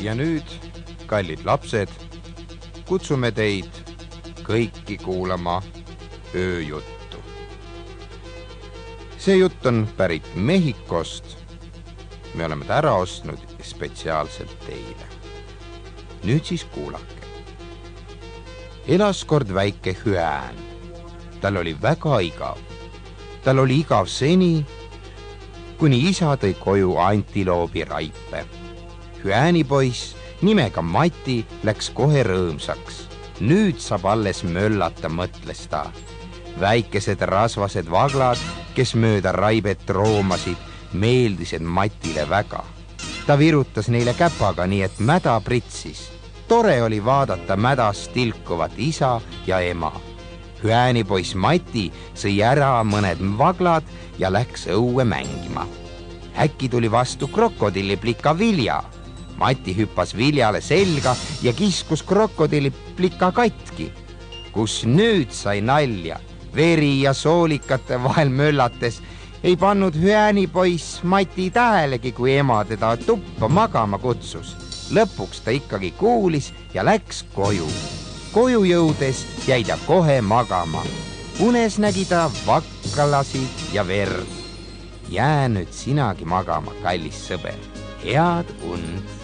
Ja nüüd, kallid lapsed, kutsume teid kõiki kuulama ööjuttu. See jutt on pärit Mehhikost. Me oleme ta ära ostnud spetsiaalselt teile. Nüüd siis kuulake. Elas kord väike hüään. Tal oli väga igav. Tal oli igav seni, kuni isa tõi koju antiloobi raipe. Hüäänipoiss nimega Mati läks kohe rõõmsaks. Nüüd saab alles möllata, mõtles ta. Väikesed rasvased vaglad, kes mööda raibet roomasid, meeldisid Matile väga. Ta virutas neile käpaga, nii et mäda pritsis. Tore oli vaadata mädas tilkuvat isa ja ema. Hüäänipoiss Mati sõi ära mõned vaglad ja läks õue mängima. Äkki tuli vastu krokodilliplika Vilja. Mati hüppas Viljale selga ja kiskus krokodilliplika katki. Kus nüüd sai nalja, veri ja soolikate vahel möllates, ei pannud hüäänipoiss Mati tähelegi, kui ema teda tuppa magama kutsus. Lõpuks ta ikkagi kuulis ja läks koju. Koju jõudes jäi ta kohe magama. Unes nägi ta vakkalasid ja verd. Jää nüüd sinagi magama, kallis sõber. Head und!